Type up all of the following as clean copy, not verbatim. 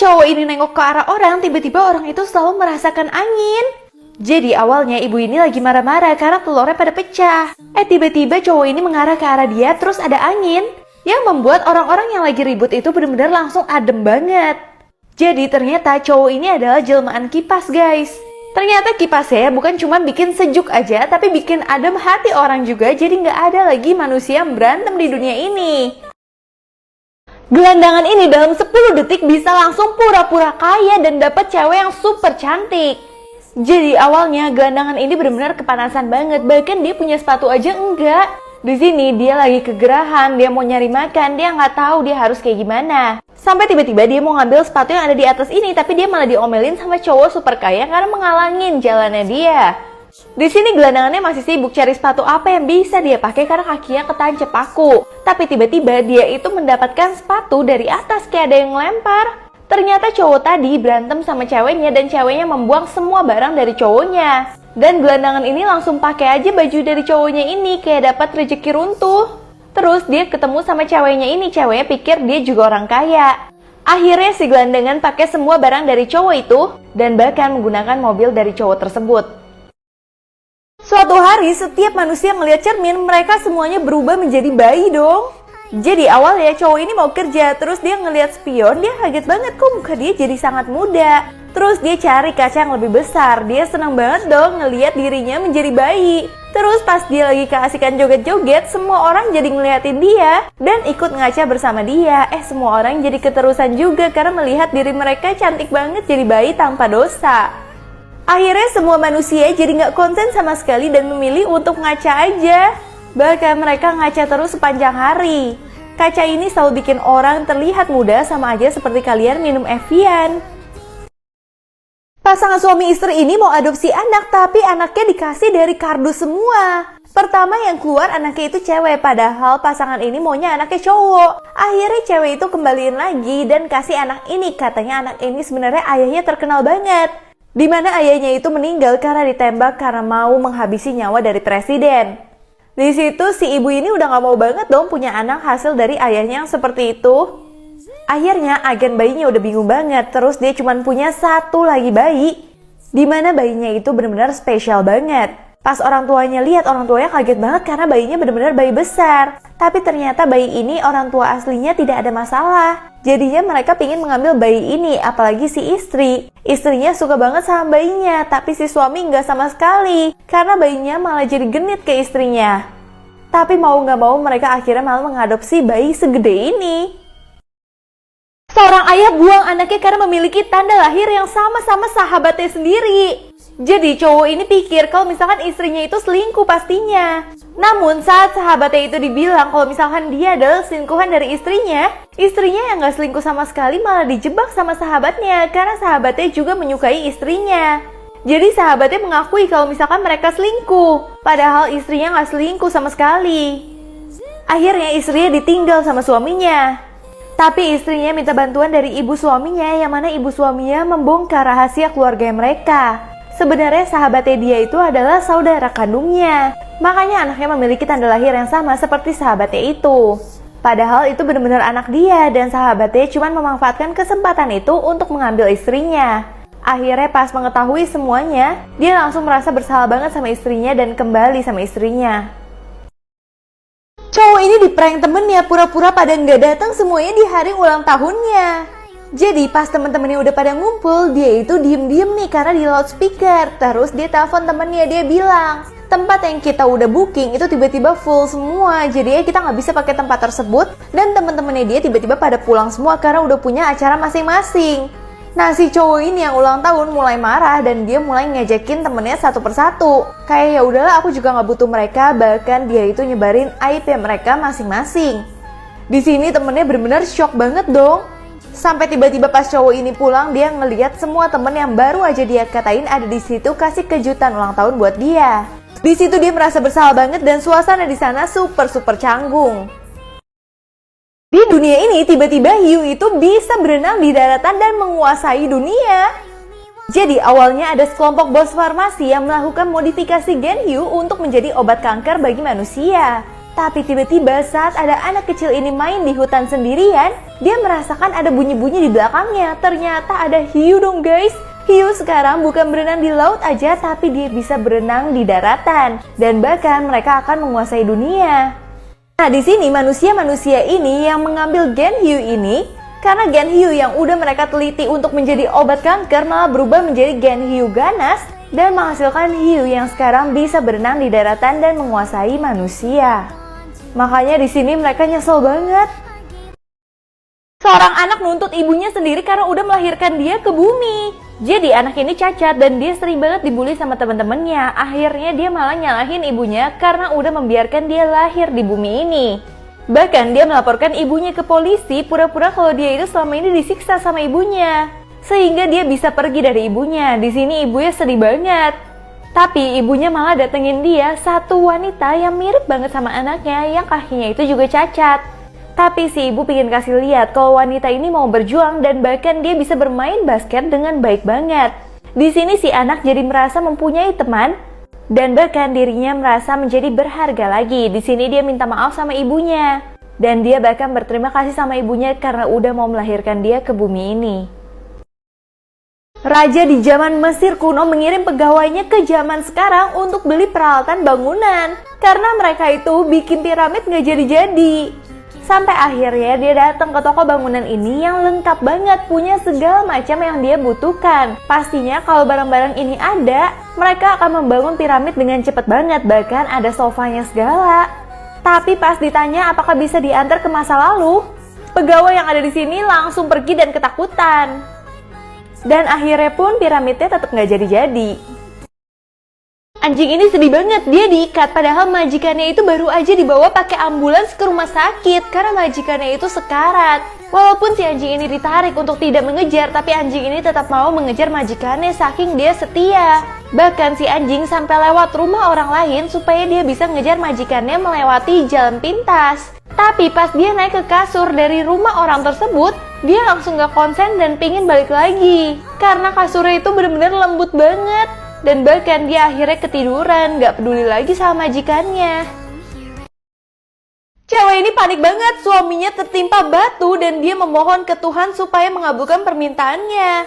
cowok ini nengok ke arah orang, tiba-tiba orang itu selalu merasakan angin. Jadi awalnya ibu ini lagi marah-marah karena telurnya pada pecah. Tiba-tiba cowok ini mengarah ke arah dia, terus ada angin yang membuat orang-orang yang lagi ribut itu benar-benar langsung adem banget. Jadi ternyata cowok ini adalah jelmaan kipas, guys. Ternyata kipasnya bukan cuma bikin sejuk aja, tapi bikin adem hati orang juga. Jadi nggak ada lagi manusia yang berantem di dunia ini. Gelandangan ini dalam 10 detik bisa langsung pura-pura kaya dan dapat cewek yang super cantik. Jadi awalnya gelandangan ini benar-benar kepanasan banget, bahkan dia punya sepatu aja enggak. Di sini dia lagi kegerahan, dia mau nyari makan, dia nggak tahu dia harus kayak gimana. Sampai tiba-tiba dia mau ngambil sepatu yang ada di atas ini, tapi dia malah diomelin sama cowok super kaya karena menghalangin jalannya dia. Di sini gelandangannya masih sibuk cari sepatu apa yang bisa dia pakai karena kakinya ketancap paku. Tapi tiba-tiba dia itu mendapatkan sepatu dari atas kayak ada yang lempar. Ternyata cowok tadi berantem sama ceweknya dan ceweknya membuang semua barang dari cowoknya. Dan gelandangan ini langsung pakai aja baju dari cowoknya ini kayak dapat rezeki runtuh. Terus dia ketemu sama ceweknya ini, ceweknya pikir dia juga orang kaya. Akhirnya si gelandangan pakai semua barang dari cowok itu dan bahkan menggunakan mobil dari cowok tersebut. Suatu hari setiap manusia melihat cermin, mereka semuanya berubah menjadi bayi dong. Jadi awalnya cowok ini mau kerja, terus dia ngelihat spion, dia kaget banget kok muka dia jadi sangat muda. Terus dia cari kaca yang lebih besar, dia senang banget dong ngelihat dirinya menjadi bayi. Terus pas dia lagi keasikan joget-joget, semua orang jadi ngeliatin dia dan ikut ngaca bersama dia. Semua orang jadi keterusan juga karena melihat diri mereka cantik banget jadi bayi tanpa dosa. Akhirnya semua manusia jadi nggak konsen sama sekali dan memilih untuk ngaca aja. Bahkan mereka ngaca terus sepanjang hari. Kaca ini selalu bikin orang terlihat muda, sama aja seperti kalian minum Evian. Pasangan suami istri ini mau adopsi anak, tapi anaknya dikasih dari kardus semua. Pertama yang keluar anaknya itu cewek, padahal pasangan ini maunya anaknya cowok. Akhirnya cewek itu kembaliin lagi dan kasih anak ini. Katanya anak ini sebenarnya ayahnya terkenal banget. Dimana ayahnya itu meninggal karena ditembak karena mau menghabisi nyawa dari presiden. Di situ si ibu ini udah gak mau banget dong punya anak hasil dari ayahnya yang seperti itu. Akhirnya agen bayinya udah bingung banget, terus dia cuma punya satu lagi bayi. Dimana bayinya itu benar-benar spesial banget. Pas orang tuanya lihat, orang tuanya kaget banget karena bayinya benar-benar bayi besar. Tapi ternyata bayi ini orang tua aslinya tidak ada masalah. Jadinya mereka pingin mengambil bayi ini, apalagi si istri. Istrinya suka banget sama bayinya, tapi si suami nggak sama sekali. Karena bayinya malah jadi genit ke istrinya. Tapi mau nggak mau mereka akhirnya malah mengadopsi bayi segede ini. Seorang ayah buang anaknya karena memiliki tanda lahir yang sama-sama sahabatnya sendiri. Jadi cowok ini pikir kalau misalkan istrinya itu selingkuh pastinya. Namun saat sahabatnya itu dibilang kalau misalkan dia adalah selingkuhan dari istrinya yang gak selingkuh sama sekali malah dijebak sama sahabatnya karena sahabatnya juga menyukai istrinya. Jadi sahabatnya mengakui kalau misalkan mereka selingkuh, padahal istrinya gak selingkuh sama sekali. Akhirnya istrinya ditinggal sama suaminya. Tapi istrinya minta bantuan dari ibu suaminya, yang mana ibu suaminya membongkar rahasia keluarga mereka. Sebenarnya sahabatnya dia itu adalah saudara kandungnya. Makanya anaknya memiliki tanda lahir yang sama seperti sahabatnya itu. Padahal itu benar-benar anak dia dan sahabatnya cuma memanfaatkan kesempatan itu untuk mengambil istrinya. Akhirnya pas mengetahui semuanya, dia langsung merasa bersalah banget sama istrinya dan kembali sama istrinya. Cowok ini diprank temennya, pura-pura pada nggak datang semuanya di hari ulang tahunnya. Jadi pas temen-temennya udah pada ngumpul, dia itu diem-diem nih karena di loudspeaker. Terus dia telepon temennya, dia bilang, tempat yang kita udah booking itu tiba-tiba full semua. Jadi ya kita nggak bisa pakai tempat tersebut. Dan temen-temennya dia tiba-tiba pada pulang semua karena udah punya acara masing-masing. Nah si cowok ini yang ulang tahun mulai marah dan dia mulai ngejekin temennya satu persatu. Kayak ya udahlah aku juga nggak butuh mereka, bahkan dia itu nyebarin aib mereka masing-masing. Di sini temennya bener-bener shock banget dong. Sampai tiba-tiba pas cowok ini pulang, dia ngelihat semua temen yang baru aja dia katain ada di situ kasih kejutan ulang tahun buat dia. Di situ dia merasa bersalah banget dan suasana di sana super canggung. Di dunia ini tiba-tiba hiu itu bisa berenang di daratan dan menguasai dunia. Jadi awalnya ada sekelompok bos farmasi yang melakukan modifikasi gen hiu untuk menjadi obat kanker bagi manusia. Tapi tiba-tiba saat ada anak kecil ini main di hutan sendirian, dia merasakan ada bunyi-bunyi di belakangnya. Ternyata ada hiu dong guys. Hiu sekarang bukan berenang di laut aja, tapi dia bisa berenang di daratan. Dan bahkan mereka akan menguasai dunia. Nah, di sini manusia-manusia ini yang mengambil gen hiu ini, karena gen hiu yang udah mereka teliti untuk menjadi obat kanker malah berubah menjadi gen hiu ganas dan menghasilkan hiu yang sekarang bisa berenang di daratan dan menguasai manusia. Makanya di sini mereka nyesel banget. Seorang anak nuntut ibunya sendiri karena udah melahirkan dia ke bumi. Jadi anak ini cacat dan dia sering banget dibully sama teman-temannya. Akhirnya dia malah nyalahin ibunya karena udah membiarkan dia lahir di bumi ini. Bahkan dia melaporkan ibunya ke polisi pura-pura kalau dia itu selama ini disiksa sama ibunya. Sehingga dia bisa pergi dari ibunya. Di sini ibunya sedih banget. Tapi ibunya malah datengin dia satu wanita yang mirip banget sama anaknya yang kakinya itu juga cacat. Tapi si ibu pengen kasih lihat kalau wanita ini mau berjuang dan bahkan dia bisa bermain basket dengan baik banget. Di sini si anak jadi merasa mempunyai teman dan bahkan dirinya merasa menjadi berharga lagi. Di sini dia minta maaf sama ibunya dan dia bahkan berterima kasih sama ibunya karena udah mau melahirkan dia ke bumi ini. Raja di zaman Mesir kuno mengirim pegawainya ke zaman sekarang untuk beli peralatan bangunan karena mereka itu bikin piramid nggak jadi-jadi. Sampai akhirnya dia datang ke toko bangunan ini yang lengkap banget, punya segala macam yang dia butuhkan. Pastinya kalau barang-barang ini ada, mereka akan membangun piramid dengan cepat banget, bahkan ada sofanya segala. Tapi pas ditanya apakah bisa diantar ke masa lalu, pegawai yang ada di sini langsung pergi dan ketakutan. Dan akhirnya pun piramidnya tetap nggak jadi-jadi. Anjing ini sedih banget, dia diikat padahal majikannya itu baru aja dibawa pakai ambulans ke rumah sakit karena majikannya itu sekarat. Walaupun si anjing ini ditarik untuk tidak mengejar, tapi anjing ini tetap mau mengejar majikannya saking dia setia. Bahkan si anjing sampai lewat rumah orang lain supaya dia bisa ngejar majikannya melewati jalan pintas. Tapi pas dia naik ke kasur dari rumah orang tersebut, dia langsung gak konsen dan pingin balik lagi. Karena kasurnya itu bener-bener lembut banget. Dan bahkan dia akhirnya ketiduran, gak peduli lagi sama majikannya. Cewek ini panik banget, suaminya tertimpa batu dan dia memohon ke Tuhan supaya mengabulkan permintaannya.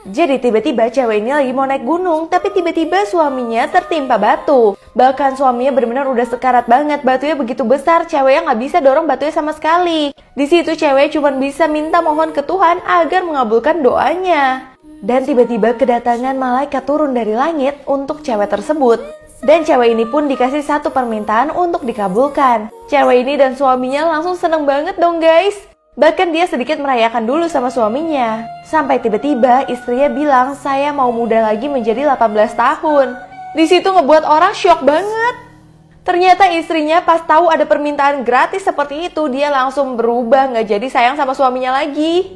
Jadi tiba-tiba cewek ini lagi mau naik gunung, tapi tiba-tiba suaminya tertimpa batu. Bahkan suaminya benar-benar udah sekarat banget, batunya begitu besar, ceweknya gak bisa dorong batunya sama sekali. Di situ cewek cuma bisa minta mohon ke Tuhan agar mengabulkan doanya. Dan tiba-tiba kedatangan malaikat turun dari langit untuk cewek tersebut. Dan cewek ini pun dikasih satu permintaan untuk dikabulkan. Cewek ini dan suaminya langsung seneng banget dong guys. Bahkan dia sedikit merayakan dulu sama suaminya. Sampai tiba-tiba istrinya bilang, saya mau muda lagi menjadi 18 tahun. Di situ ngebuat orang syok banget. Ternyata istrinya pas tahu ada permintaan gratis seperti itu, dia langsung berubah, gak jadi sayang sama suaminya lagi.